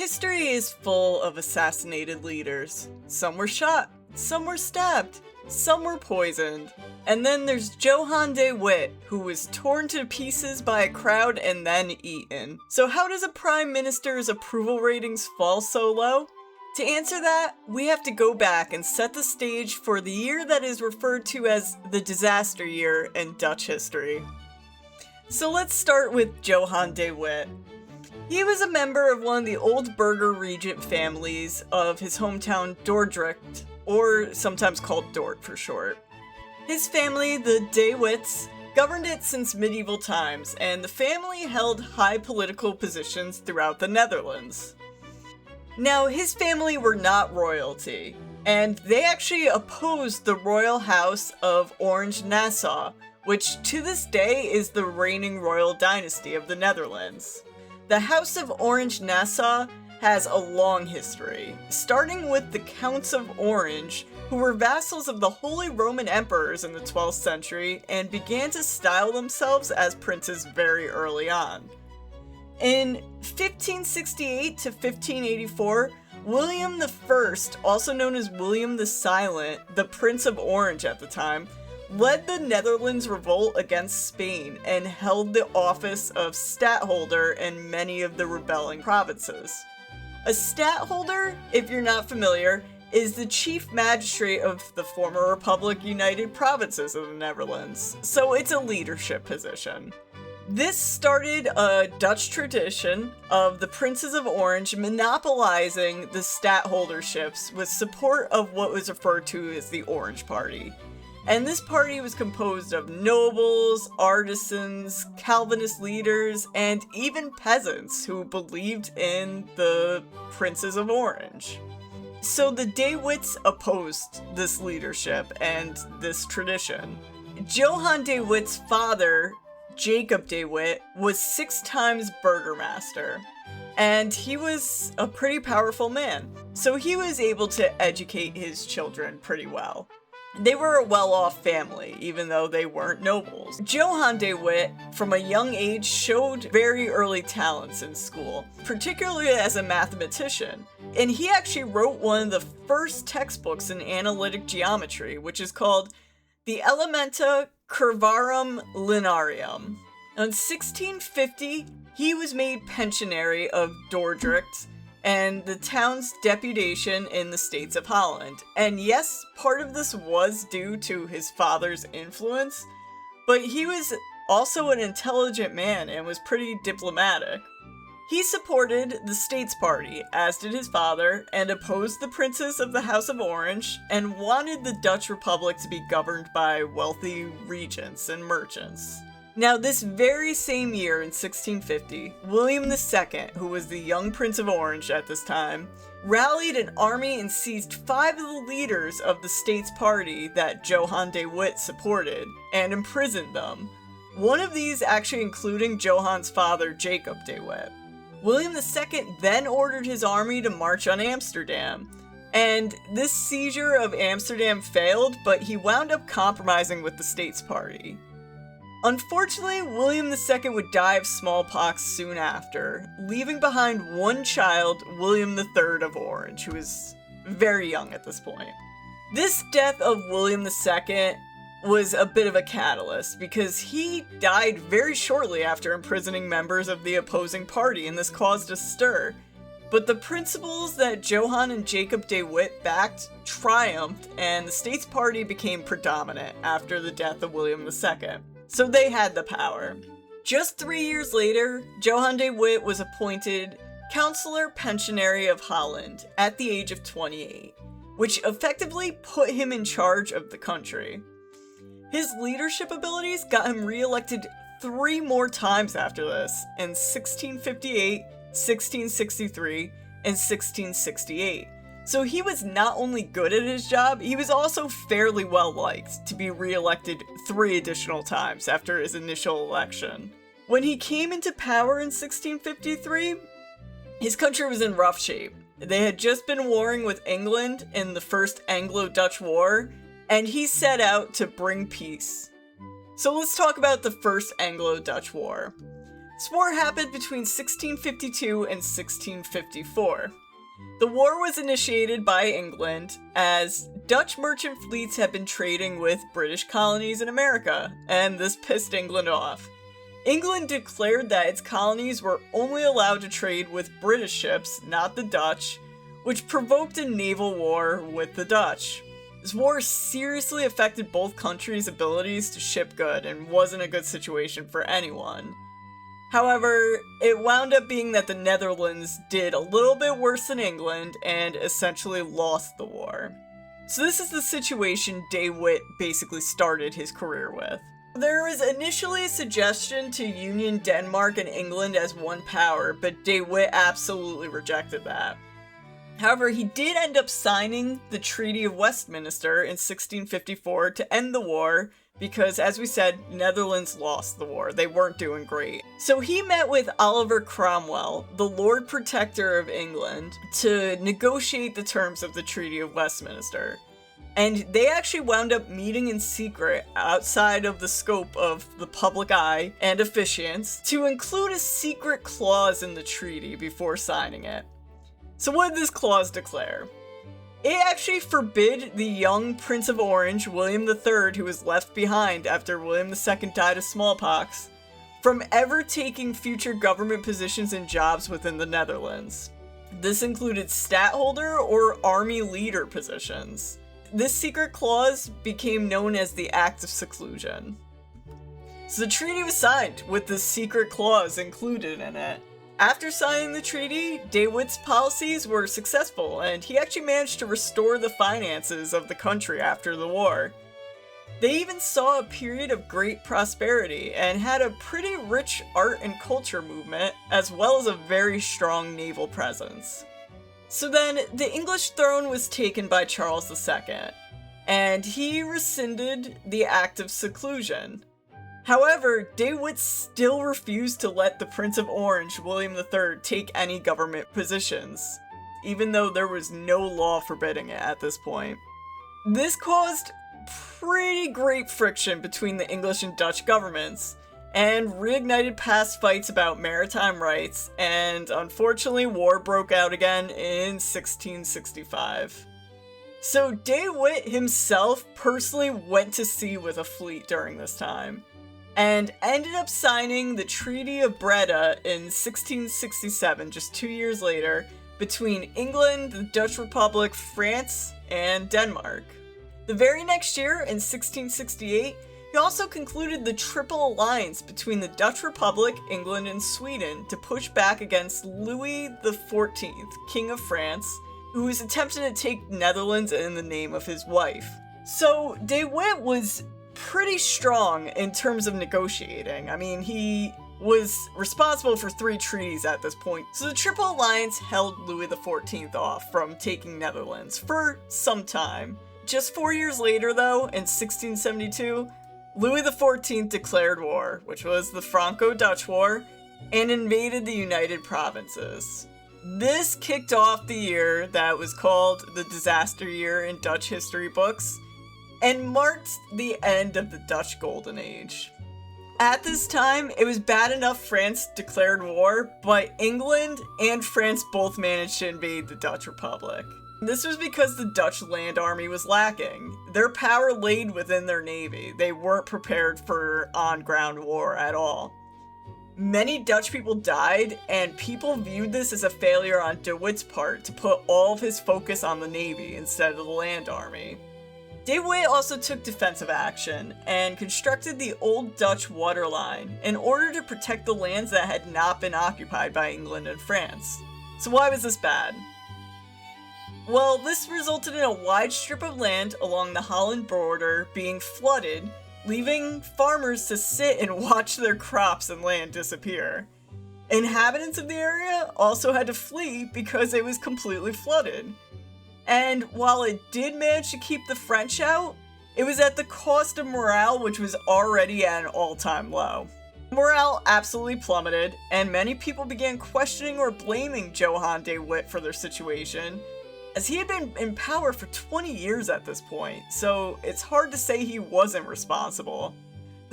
History is full of assassinated leaders. Some were shot, some were stabbed, some were poisoned. And then there's Johan De Witt, who was torn to pieces by a crowd and then eaten. So how does a prime minister's approval ratings fall so low? To answer that, we have to go back and set the stage for the year that is referred to as the disaster year in Dutch history. So let's start with Johan De Witt. He was a member of one of the old burgher regent families of his hometown Dordrecht, or sometimes called Dort for short. His family, the De Witts, governed it since medieval times, and the family held high political positions throughout the Netherlands. Now, his family were not royalty, and they actually opposed the royal house of Orange-Nassau, which to this day is the reigning royal dynasty of the Netherlands. The House of Orange-Nassau has a long history, starting with the Counts of Orange, who were vassals of the Holy Roman Emperors in the 12th century and began to style themselves as princes very early on. In 1568 to 1584, William I, also known as William the Silent, the Prince of Orange at the time, led the Netherlands revolt against Spain and held the office of stadtholder in many of the rebelling provinces. A stadtholder, if you're not familiar, is the chief magistrate of the former Republic United Provinces of the Netherlands, so it's a leadership position. This started a Dutch tradition of the Princes of Orange monopolizing the stadtholderships with support of what was referred to as the Orange Party. And this party was composed of nobles, artisans, Calvinist leaders, and even peasants who believed in the Princes of Orange. So the De Witts opposed this leadership and this tradition. Johan De Witt's father, Jacob De Witt, was 6 times burgomaster, and he was a pretty powerful man, so he was able to educate his children pretty well. They were a well-off family, even though they weren't nobles. Johan De Witt, from a young age, showed very early talents in school, particularly as a mathematician. And he actually wrote one of the first textbooks in analytic geometry, which is called the Elementa Curvarum Linearum. In 1650, he was made pensionary of Dordrecht, and the town's deputation in the States of Holland. And yes, part of this was due to his father's influence, but he was also an intelligent man and was pretty diplomatic. He supported the States Party, as did his father, and opposed the princes of the House of Orange, and wanted the Dutch Republic to be governed by wealthy regents and merchants. Now, this very same year in 1650, William II, who was the young Prince of Orange at this time, rallied an army and seized 5 of the leaders of the States Party that Johan De Witt supported, and imprisoned them. One of these actually including Johan's father, Jacob De Witt. William II then ordered his army to march on Amsterdam, and this seizure of Amsterdam failed, but he wound up compromising with the States Party. Unfortunately, William II would die of smallpox soon after, leaving behind one child, William III of Orange, who was very young at this point. This death of William II was a bit of a catalyst, because he died very shortly after imprisoning members of the opposing party, and this caused a stir. But the principles that Johan and Jacob De Witt backed triumphed, and the States Party became predominant after the death of William II. So they had the power. Just 3 years later, Johan De Witt was appointed Councillor Pensionary of Holland at the age of 28, which effectively put him in charge of the country. His leadership abilities got him re-elected 3 more times after this, in 1658, 1663, and 1668. So he was not only good at his job, he was also fairly well liked to be re-elected 3 additional times after his initial election. When he came into power in 1653, his country was in rough shape. They had just been warring with England in the First Anglo-Dutch War, and he set out to bring peace. So let's talk about the First Anglo-Dutch War. This war happened between 1652 and 1654. The war was initiated by England as Dutch merchant fleets had been trading with British colonies in America, and this pissed England off. England declared that its colonies were only allowed to trade with British ships, not the Dutch, which provoked a naval war with the Dutch. This war seriously affected both countries' abilities to ship goods and wasn't a good situation for anyone. However, it wound up being that the Netherlands did a little bit worse than England and essentially lost the war. So this is the situation De Witt basically started his career with. There was initially a suggestion to union Denmark and England as one power, but De Witt absolutely rejected that. However, he did end up signing the Treaty of Westminster in 1654 to end the war because, as we said, Netherlands lost the war. They weren't doing great. So he met with Oliver Cromwell, the Lord Protector of England, to negotiate the terms of the Treaty of Westminster. And they actually wound up meeting in secret outside of the scope of the public eye and officiants to include a secret clause in the treaty before signing it. So what did this clause declare? It actually forbid the young Prince of Orange, William III, who was left behind after William II died of smallpox, from ever taking future government positions and jobs within the Netherlands. This included stadtholder or army leader positions. This secret clause became known as the Act of Seclusion. So the treaty was signed with this secret clause included in it. After signing the treaty, De Witt's policies were successful, and he actually managed to restore the finances of the country after the war. They even saw a period of great prosperity and had a pretty rich art and culture movement, as well as a very strong naval presence. So then, the English throne was taken by Charles II, and he rescinded the Act of Seclusion. However, De Witt still refused to let the Prince of Orange, William III, take any government positions, even though there was no law forbidding it at this point. This caused pretty great friction between the English and Dutch governments, and reignited past fights about maritime rights, and unfortunately war broke out again in 1665. So De Witt himself personally went to sea with a fleet during this time, and ended up signing the Treaty of Breda in 1667, just 2 years later, between England, the Dutch Republic, France, and Denmark. The very next year, in 1668, he also concluded the Triple Alliance between the Dutch Republic, England, and Sweden to push back against Louis XIV, King of France, who was attempting to take Netherlands in the name of his wife. So De Witt was pretty strong in terms of negotiating. I mean, he was responsible for 3 treaties at this point. So the Triple Alliance held Louis XIV off from taking Netherlands for some time. Just 4 years later, though, in 1672, Louis XIV declared war, which was the Franco-Dutch War, and invaded the United Provinces. This kicked off the year that was called the disaster year in Dutch history books, and marked the end of the Dutch Golden Age. At this time, it was bad enough France declared war, but England and France both managed to invade the Dutch Republic. This was because the Dutch land army was lacking. Their power laid within their navy. They weren't prepared for on-ground war at all. Many Dutch people died, and people viewed this as a failure on De Witt's part to put all of his focus on the navy instead of the land army. De Witt also took defensive action and constructed the Old Dutch Waterline in order to protect the lands that had not been occupied by England and France. So why was this bad? Well, this resulted in a wide strip of land along the Holland border being flooded, leaving farmers to sit and watch their crops and land disappear. Inhabitants of the area also had to flee because it was completely flooded. And while it did manage to keep the French out, it was at the cost of morale, which was already at an all-time low. Morale absolutely plummeted, and many people began questioning or blaming Johan De Witt for their situation, as he had been in power for 20 years at this point, so it's hard to say he wasn't responsible.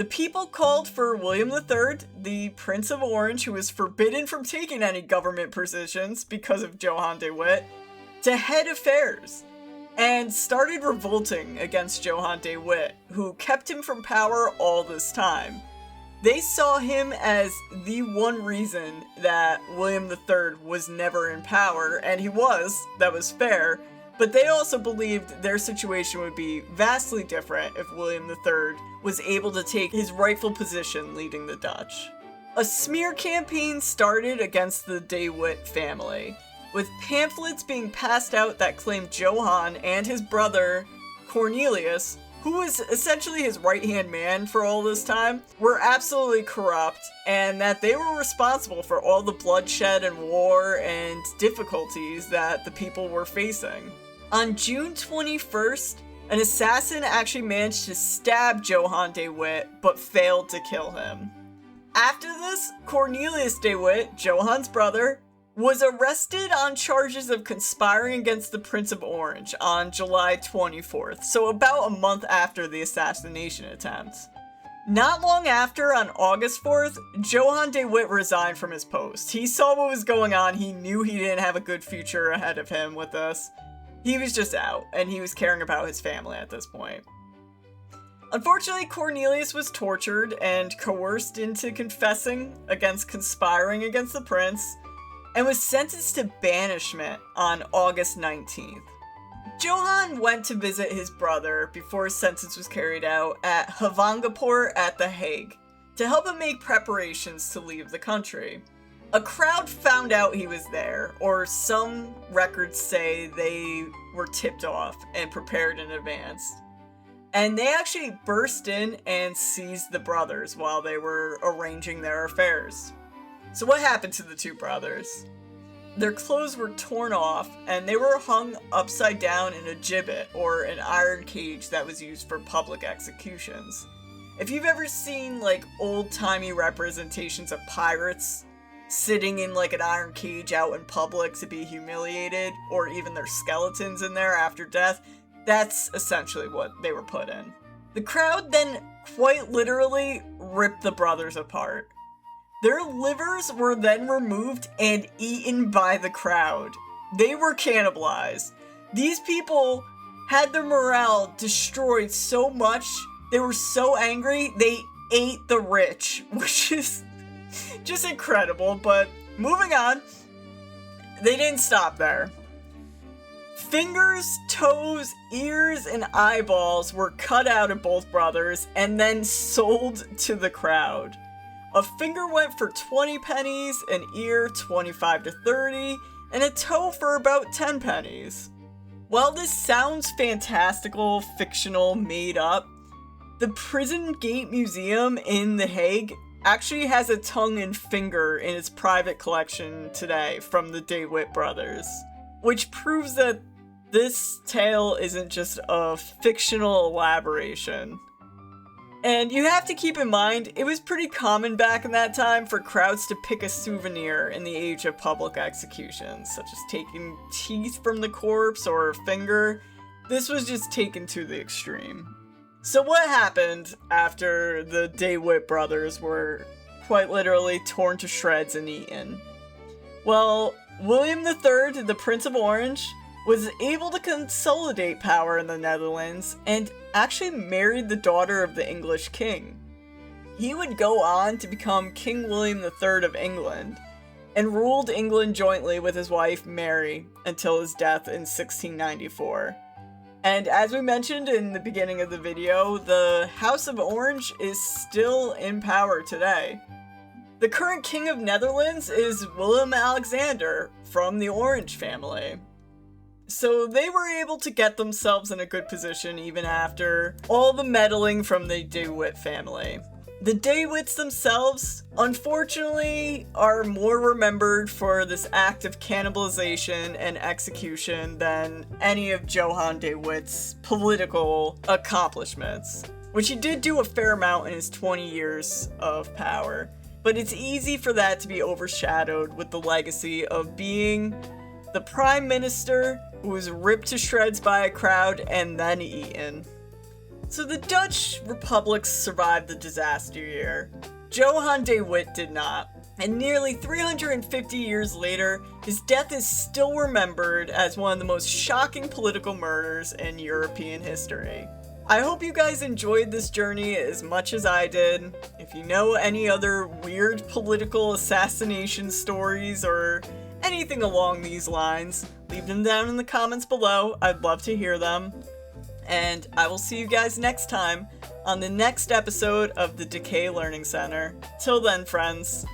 The people called for William III, the Prince of Orange, who was forbidden from taking any government positions because of Johan De Witt, to head affairs, and started revolting against Johan De Witt, who kept him from power all this time. They saw him as the one reason that William III was never in power, and he was, that was fair, but they also believed their situation would be vastly different if William III was able to take his rightful position leading the Dutch. A smear campaign started against the De Witt family, with pamphlets being passed out that claimed Johan and his brother, Cornelius, who was essentially his right-hand man for all this time, were absolutely corrupt, and that they were responsible for all the bloodshed and war and difficulties that the people were facing. On June 21st, an assassin actually managed to stab Johan De Witt, but failed to kill him. After this, Cornelius De Witt, Johan's brother, was arrested on charges of conspiring against the Prince of Orange on July 24th, so about a month after the assassination attempt. Not long after, on August 4th, Johan De Witt resigned from his post. He saw what was going on, he knew he didn't have a good future ahead of him with this. He was just out, and he was caring about his family at this point. Unfortunately, Cornelius was tortured and coerced into confessing against conspiring against the prince, and was sentenced to banishment on August 19th. Johan went to visit his brother before his sentence was carried out at Havangapur at The Hague to help him make preparations to leave the country. A crowd found out he was there, or some records say they were tipped off and prepared in advance. And they actually burst in and seized the brothers while they were arranging their affairs. So what happened to the two brothers? Their clothes were torn off, and they were hung upside down in a gibbet, or an iron cage that was used for public executions. If you've ever seen, like, old-timey representations of pirates sitting in, like, an iron cage out in public to be humiliated, or even their skeletons in there after death, that's essentially what they were put in. The crowd then quite literally ripped the brothers apart. Their livers were then removed and eaten by the crowd. They were cannibalized. These people had their morale destroyed so much, they were so angry, they ate the rich, which is just incredible, but moving on, they didn't stop there. Fingers, toes, ears, and eyeballs were cut out of both brothers and then sold to the crowd. A finger went for 20 pennies, an ear 25 to 30, and a toe for about 10 pennies. While this sounds fantastical, fictional, made up, the Prison Gate Museum in The Hague actually has a tongue and finger in its private collection today from the De Witt brothers, which proves that this tale isn't just a fictional elaboration. And you have to keep in mind, it was pretty common back in that time for crowds to pick a souvenir in the age of public executions, such as taking teeth from the corpse or a finger. This was just taken to the extreme. So what happened after the De Witt brothers were quite literally torn to shreds and eaten? Well, William III, the Prince of Orange, was able to consolidate power in the Netherlands and actually married the daughter of the English king. He would go on to become King William III of England and ruled England jointly with his wife Mary until his death in 1694. And as we mentioned in the beginning of the video, the House of Orange is still in power today. The current King of Netherlands is Willem Alexander from the Orange family. So they were able to get themselves in a good position even after all the meddling from the De Witt family. The De Witts themselves, unfortunately, are more remembered for this act of cannibalization and execution than any of Johan De Witt's political accomplishments, which he did do a fair amount in his 20 years of power. But it's easy for that to be overshadowed with the legacy of being the Prime Minister who was ripped to shreds by a crowd and then eaten. So the Dutch Republic survived the disaster year. Johan De Witt did not. And nearly 350 years later, his death is still remembered as one of the most shocking political murders in European history. I hope you guys enjoyed this journey as much as I did. If you know any other weird political assassination stories or anything along these lines, leave them down in the comments below. I'd love to hear them. And I will see you guys next time on the next episode of the Decay Learning Center. Till then, friends.